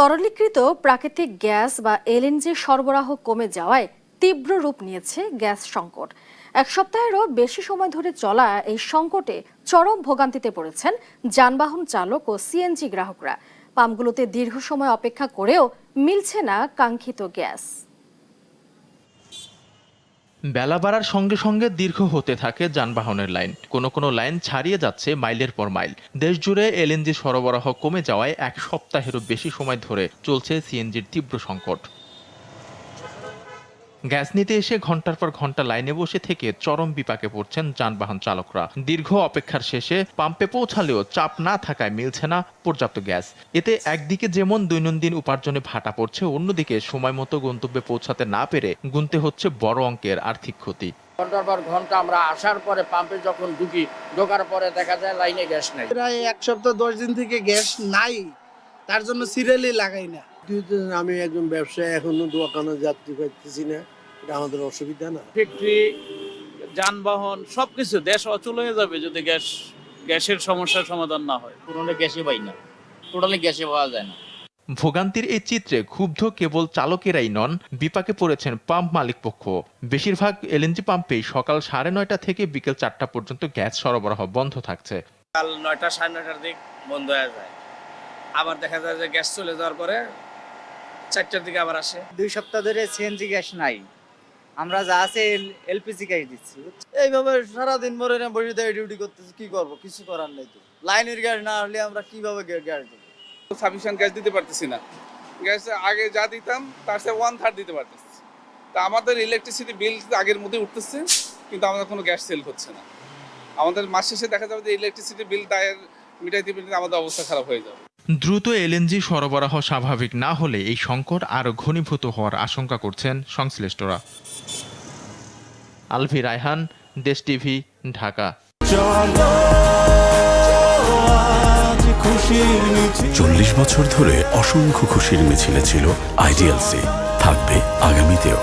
তরলীকৃত প্রাকৃতিক গ্যাস বা এলএনজি সরবরাহ কমে যাওয়ায় তীব্র রূপ নিয়েছে গ্যাস সংকট। এক সপ্তাহেরও বেশি সময় ধরে চলা এই সংকটে চরম ভোগান্তিতে পড়েছেন যানবাহন চালক ও সিএনজি গ্রাহকরা। পাম্পগুলোতে দীর্ঘ সময় অপেক্ষা করেও মিলছে না কাঙ্ক্ষিত গ্যাস। বেলা বাড়ার সঙ্গে সঙ্গে দীর্ঘ হতে থাকে যানবাহনের লাইন। কোনো লাইন ছাড়িয়ে যাচ্ছে মাইলের পর মাইল। দেশজুড়ে এলএনজি সরবরাহ কমে যাওয়ায় এক সপ্তাহেরও বেশি সময় ধরে চলছে সিএনজির তীব্র সংকট। গ্যাস নিতে এসে ঘন্টার পর ঘন্টা লাইনে বসে থেকে চরম বিপাকে পড়ছেন যানবাহন চালকরা। দীর্ঘ অপেক্ষার শেষে পাম্পে পৌঁছালেও চাপ না থাকায় মিলছে না পর্যাপ্ত গ্যাস। এতে একদিকে যেমন দৈনন্দিন উপার্জনে ভাটা পড়ছে, অন্যদিকে সময় মতো গন্তব্যে পৌঁছাতে না পেরে গুনতে হচ্ছে বড় অঙ্কের আর্থিক ক্ষতি। ঘন্টার পর ঘন্টা আমরা আসার পরে পাম্পে যখন ঢোকার পরে দেখা যায় লাইনে গ্যাস নেই। প্রায় এক সপ্তাহ 10 দিন থেকে গ্যাস নাই, তার জন্য সিরিয়ালই লাগাই না। আমি একজন ব্যবসায়ী, এখনো দোকানে যাত্রী পাইতেছি না, এটা আমাদের অসুবিধা না। ফ্যাক্টরি, যানবাহন সবকিছু দেশ অচল হয়ে যাবে যদি গ্যাসের সমস্যার সমাধান না হয়। পুরনো গ্যাসই পাই না, টোটালি গ্যাসই পাওয়া যায় না। ভোগান্তির এই চিত্রে ক্ষুব্ধ কেবল চালকেরাই নন, বিপাকে পড়েছেন পাম্প মালিক পক্ষ। বেশিরভাগ এলএনজি পাম্পেই সকাল 9:30 থেকে বিকেল 4টা পর্যন্ত গ্যাস সরবরাহ বন্ধ থাকছে। কাল 9টা 9:30টার দিক বন্ধ হয়ে যায়, আবার দেখা যায় যে গ্যাস চলে যাওয়ার পরে 4টার দিকে আবার আসে। 2 সপ্তাহ ধরে সিএনজি গ্যাস নাই, আমরা যা আছে এলপিজি গ্যাস দিচ্ছি। এইভাবে সারাদিন মরে না বসে থেকে ডিউটি করতেছি, কি করবো? কিছু করার নেই তো। লাইনের গ্যাস না হলে আমরা কিভাবে গ্যাস দেবো? সাফিসিয়েন্ট গ্যাস দিতে পারতেছি না। গ্যাস আগে যা দিতাম তার চেয়ে 1/3 দিতে পারতেছি। তা আমাদের ইলেকট্রিসিটি বিল আগের মধ্যে উঠতেছে, কিন্তু আমাদের কোনো গ্যাস সেল হচ্ছে না। আমাদের মাস শেষে দেখা যাবে যে ইলেকট্রিসিটি বিল দায়ের মিটাইতে আমাদের অবস্থা খারাপ হয়ে যাবে। দ্রুত এলএনজি সরবরাহ স্বাভাবিক না হলে এই সংকট আরও ঘনীভূত হওয়ার আশঙ্কা করছেন সংশ্লিষ্টরা। আলভি রায়হান, দেশ টিভি, ঢাকা। 40 বছর ধরে অসংখ্য খুশির মিছিলে ছিল আইডিএলসি, থাকবে আগামীতেও।